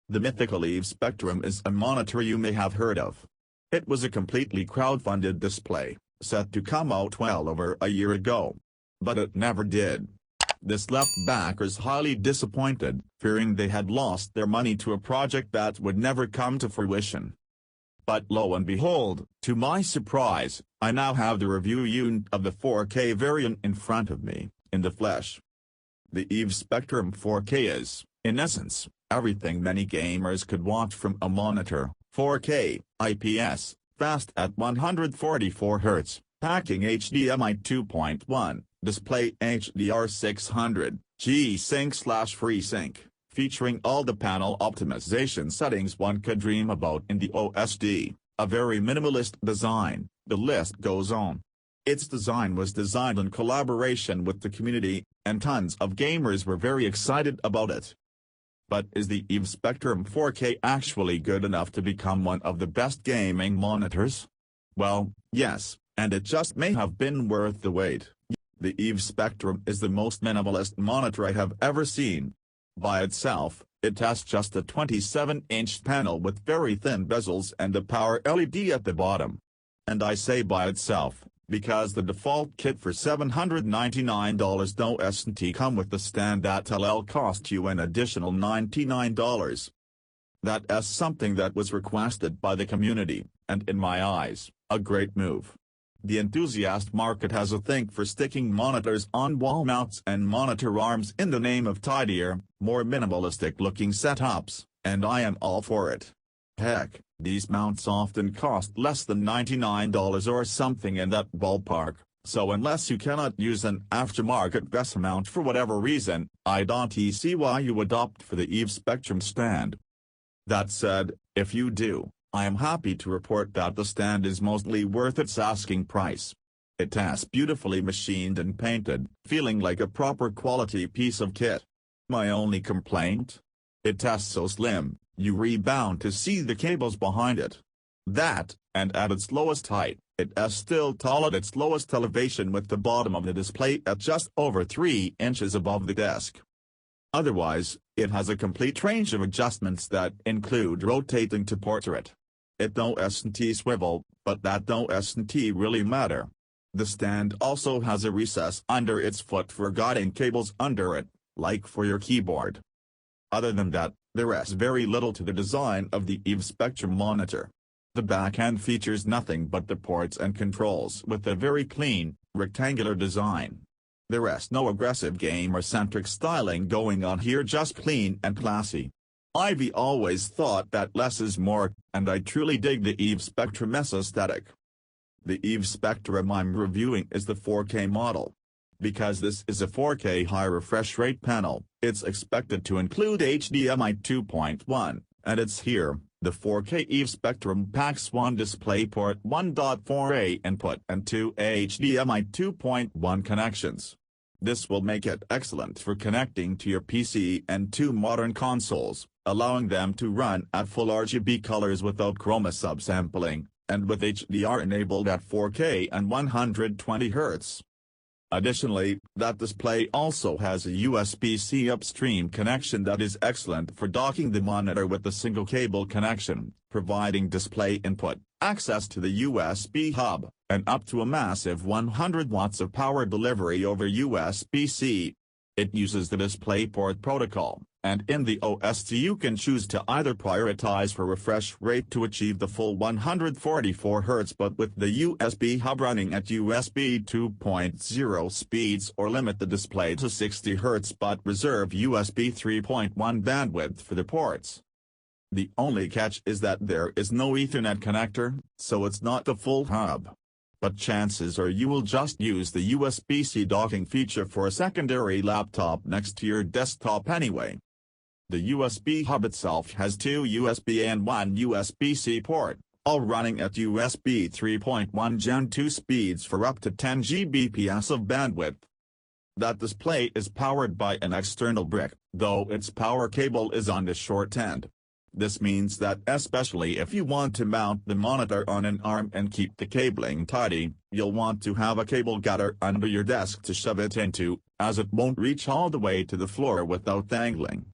The mythical EVE Spectrum is a monitor you may have heard of. It was a completely crowdfunded display, set to come out well over a year ago. But it never did. This left backers highly disappointed, fearing they had lost their money to a project that would never come to fruition. But lo and behold, to my surprise, I now have the review unit of the 4K variant in front of me, in the flesh. The EVE Spectrum 4K is, in essence, everything many gamers could watch from a monitor: 4K, IPS, fast at 144 Hz, packing HDMI 2.1, display HDR600, G-Sync/FreeSync, featuring all the panel optimization settings one could dream about in the OSD, a very minimalist design, the list goes on. Its design was designed in collaboration with the community, and tons of gamers were very excited about it. But is the EVE Spectrum 4K actually good enough to become one of the best gaming monitors? Well, yes, and it just may have been worth the wait. The EVE Spectrum is the most minimalist monitor I have ever seen. By itself, it has just a 27-inch panel with very thin bezels and a power LED at the bottom. And I say by itself, because the default kit for $799 no S&T come with the stand that'll cost you an additional $99. That's something that was requested by the community, and in my eyes, a great move. The enthusiast market has a thing for sticking monitors on wall mounts and monitor arms in the name of tidier, more minimalistic-looking setups, and I am all for it. Heck, these mounts often cost less than $99 or something in that ballpark, so unless you cannot use an aftermarket VESA mount for whatever reason, I don't see why you would opt for the EVE Spectrum stand. That said, if you do, I am happy to report that the stand is mostly worth its asking price. It has beautifully machined and painted, feeling like a proper quality piece of kit. My only complaint? It is so slim, you rebound to see the cables behind it. That, and at its lowest height, it is still tall at its lowest elevation with the bottom of the display at just over 3 inches above the desk. Otherwise, it has a complete range of adjustments that include rotating to portrait. It don't S&T swivel, but that don't S&T really matter. The stand also has a recess under its foot for guiding cables under it, like for your keyboard. Other than that, there is very little to the design of the EVE Spectrum monitor. The backend features nothing but the ports and controls with a very clean, rectangular design. There is no aggressive gamer-centric styling going on here, just clean and classy. I've always thought that less is more, and I truly dig the EVE Spectrum's aesthetic. The EVE Spectrum I'm reviewing is the 4K model. Because this is a 4K high refresh rate panel, it's expected to include HDMI 2.1, and it's here. The 4K EVE Spectrum packs one DisplayPort 1.4a input and two HDMI 2.1 connections. This will make it excellent for connecting to your PC and two modern consoles, allowing them to run at full RGB colors without chroma subsampling, and with HDR enabled at 4K and 120 Hz. Additionally, that display also has a USB-C upstream connection that is excellent for docking the monitor with a single cable connection, providing display input, access to the USB hub, and up to a massive 100 watts of power delivery over USB-C. It uses the DisplayPort protocol, and in the OSD you can choose to either prioritize for refresh rate to achieve the full 144 Hz but with the USB hub running at USB 2.0 speeds, or limit the display to 60 Hz but reserve USB 3.1 bandwidth for the ports. The only catch is that there is no Ethernet connector, so it's not the full hub. But chances are you will just use the USB-C docking feature for a secondary laptop next to your desktop anyway. The USB hub itself has two USB and one USB-C port, all running at USB 3.1 Gen 2 speeds for up to 10 Gbps of bandwidth. That display is powered by an external brick, though its power cable is on the short end. This means that especially if you want to mount the monitor on an arm and keep the cabling tidy, you'll want to have a cable gutter under your desk to shove it into, as it won't reach all the way to the floor without dangling.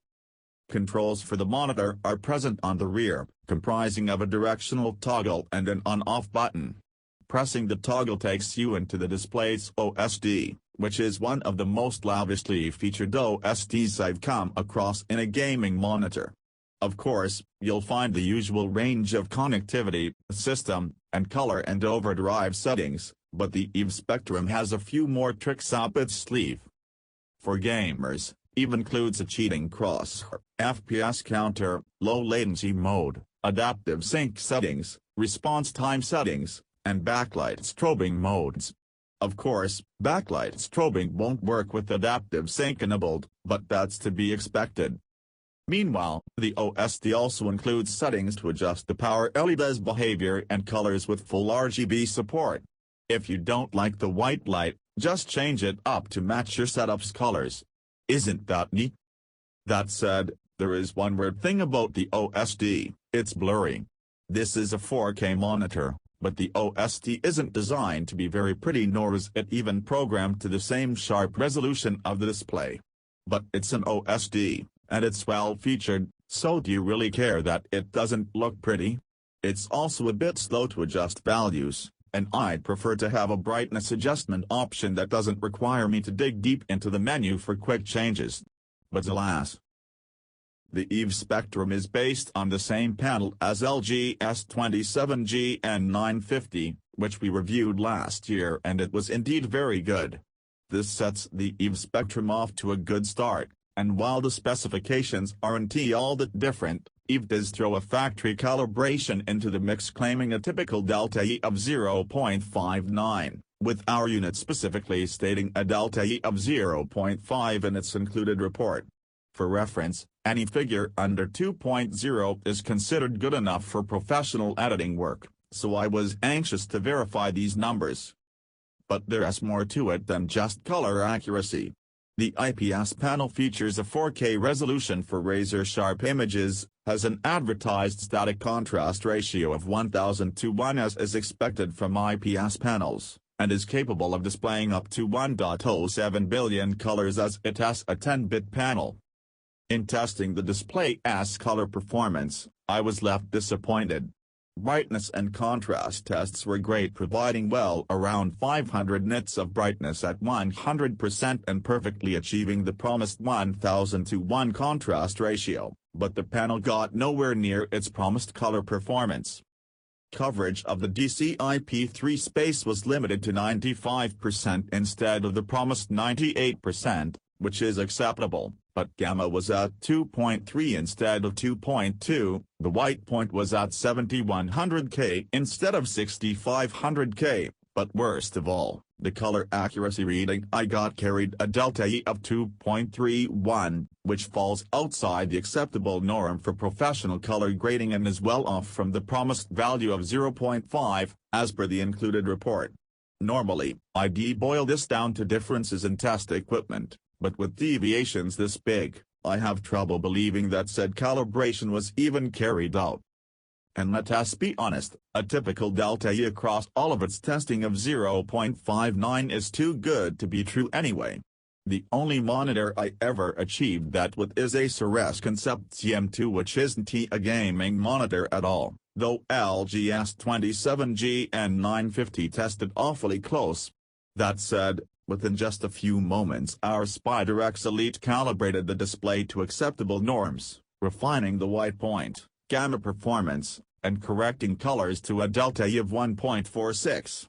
Controls for the monitor are present on the rear, comprising of a directional toggle and an on-off button. Pressing the toggle takes you into the display's OSD, which is one of the most lavishly featured OSDs I've come across in a gaming monitor. Of course, you'll find the usual range of connectivity, system, and color and overdrive settings, but the EVE Spectrum has a few more tricks up its sleeve. For gamers, EVE includes a cheating crosshair, FPS counter, low latency mode, adaptive sync settings, response time settings, and backlight strobing modes. Of course, backlight strobing won't work with adaptive sync enabled, but that's to be expected. Meanwhile, the OSD also includes settings to adjust the power LED's behavior and colors with full RGB support. If you don't like the white light, just change it up to match your setup's colors. Isn't that neat? That said, there is one weird thing about the OSD, it's blurry. This is a 4K monitor, but the OSD isn't designed to be very pretty, nor is it even programmed to the same sharp resolution of the display. But it's an OSD, and it's well featured, so do you really care that it doesn't look pretty? It's also a bit slow to adjust values, and I'd prefer to have a brightness adjustment option that doesn't require me to dig deep into the menu for quick changes. But alas. The EVE Spectrum is based on the same panel as LG S27G and 950, which we reviewed last year, and it was indeed very good. This sets the EVE Spectrum off to a good start, and while the specifications aren't all that different, EVE does throw a factory calibration into the mix, claiming a typical delta E of 0.59, with our unit specifically stating a delta E of 0.5 in its included report. For reference, any figure under 2.0 is considered good enough for professional editing work, so I was anxious to verify these numbers. But there's more to it than just color accuracy. The IPS panel features a 4K resolution for razor-sharp images, has an advertised static contrast ratio of 1000 to 1 as is expected from IPS panels, and is capable of displaying up to 1.07 billion colors as it has a 10-bit panel. In testing the display's color performance, I was left disappointed. Brightness and contrast tests were great, providing well around 500 nits of brightness at 100% and perfectly achieving the promised 1000 to 1 contrast ratio, but the panel got nowhere near its promised color performance. Coverage of the DCI-P3 space was limited to 95% instead of the promised 98%, which is acceptable, but gamma was at 2.3 instead of 2.2, the white point was at 7100K instead of 6500K, but worst of all, the color accuracy reading I got carried a delta E of 2.31, which falls outside the acceptable norm for professional color grading and is well off from the promised value of 0.5, as per the included report. Normally, I'd boil this down to differences in test equipment, but with deviations this big, I have trouble believing that said calibration was even carried out. And let us be honest, a typical delta E across all of its testing of 0.59 is too good to be true anyway. The only monitor I ever achieved that with is Acer Concept CM2, which isn't a gaming monitor at all, though LG S27G and 950 tested awfully close. That said, within just a few moments our SpiderX Elite calibrated the display to acceptable norms, refining the white point, gamma performance, and correcting colors to a delta E of 1.46.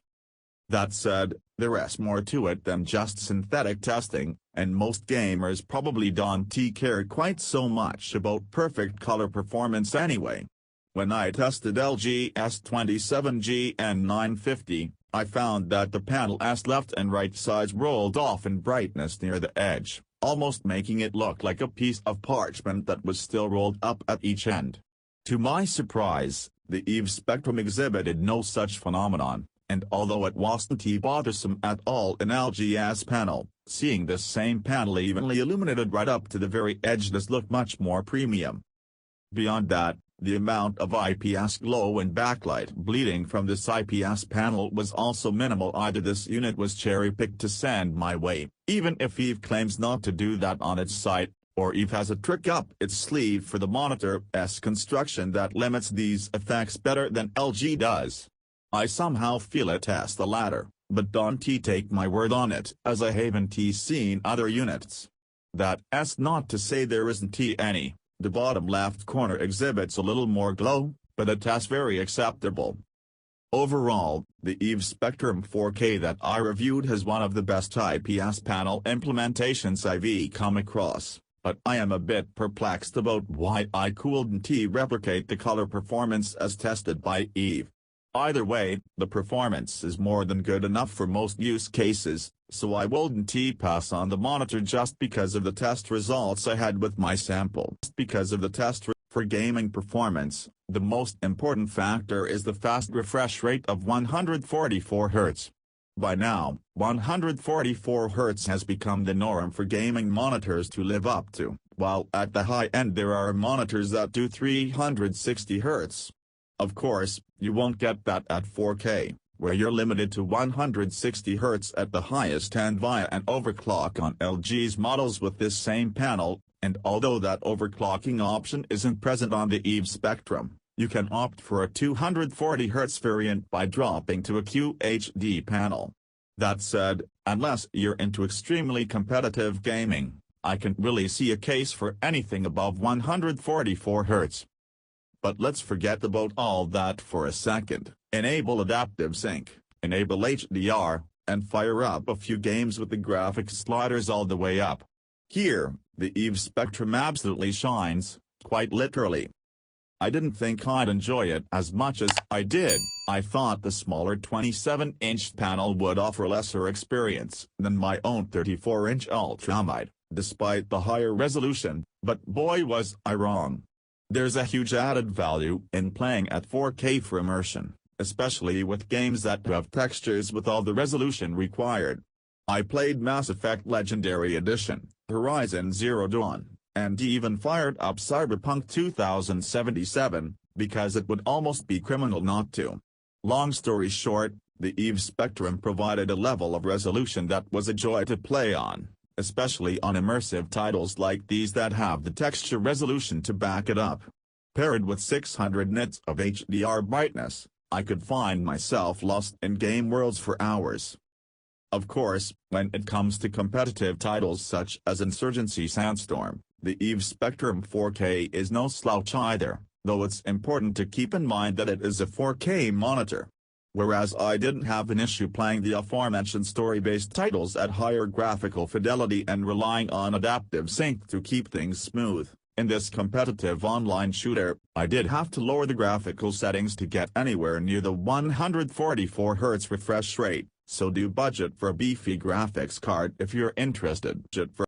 That said, there's more to it than just synthetic testing, and most gamers probably don't care quite so much about perfect color performance anyway. When I tested LG S27G and 950, I found that the panel's left and right sides rolled off in brightness near the edge, almost making it look like a piece of parchment that was still rolled up at each end. To my surprise, the EVE Spectrum exhibited no such phenomenon, and although it wasn't bothersome at all in LG's panel, seeing this same panel evenly illuminated right up to the very edge does look much more premium. Beyond that, the amount of IPS glow and backlight bleeding from this IPS panel was also minimal. Either this unit was cherry-picked to send my way, even if EVE claims not to do that on its site, or Eve has a trick up its sleeve for the monitor's construction that limits these effects better than LG does. I somehow feel it as the latter, but don't take my word on it, as I haven't seen other units. That's not to say there isn't any. The bottom left corner exhibits a little more glow, but it's very acceptable. Overall, the EVE Spectrum 4K that I reviewed has one of the best IPS panel implementations I've come across, but I am a bit perplexed about why I couldn't replicate the color performance as tested by EVE. Either way, the performance is more than good enough for most use cases, so I wouldn't pass on the monitor just because of the test results I had with my sample. For gaming performance, the most important factor is the fast refresh rate of 144 Hz. By now, 144 Hz has become the norm for gaming monitors to live up to, while at the high end there are monitors that do 360 Hz. Of course, you won't get that at 4K, where you're limited to 160 Hz at the highest end via an overclock on LG's models with this same panel, and although that overclocking option isn't present on the EVE Spectrum, you can opt for a 240 Hz variant by dropping to a QHD panel. That said, unless you're into extremely competitive gaming, I can't really see a case for anything above 144 Hz. But let's forget about all that for a second. Enable Adaptive Sync, enable HDR, and fire up a few games with the graphics sliders all the way up. Here, the EVE Spectrum absolutely shines, quite literally. I didn't think I'd enjoy it as much as I did. I thought the smaller 27-inch panel would offer lesser experience than my own 34-inch Ultra might, despite the higher resolution, but boy was I wrong. There's a huge added value in playing at 4K for immersion, especially with games that have textures with all the resolution required. I played Mass Effect Legendary Edition, Horizon Zero Dawn, and even fired up Cyberpunk 2077, because it would almost be criminal not to. Long story short, the EVE Spectrum provided a level of resolution that was a joy to play on, especially on immersive titles like these that have the texture resolution to back it up. Paired with 600 nits of HDR brightness, I could find myself lost in game worlds for hours. Of course, when it comes to competitive titles such as Insurgency Sandstorm, the EVE Spectrum 4K is no slouch either, though it's important to keep in mind that it is a 4K monitor. Whereas I didn't have an issue playing the aforementioned story-based titles at higher graphical fidelity and relying on adaptive sync to keep things smooth, in this competitive online shooter, I did have to lower the graphical settings to get anywhere near the 144 Hz refresh rate, so do budget for a beefy graphics card if you're interested. Budget for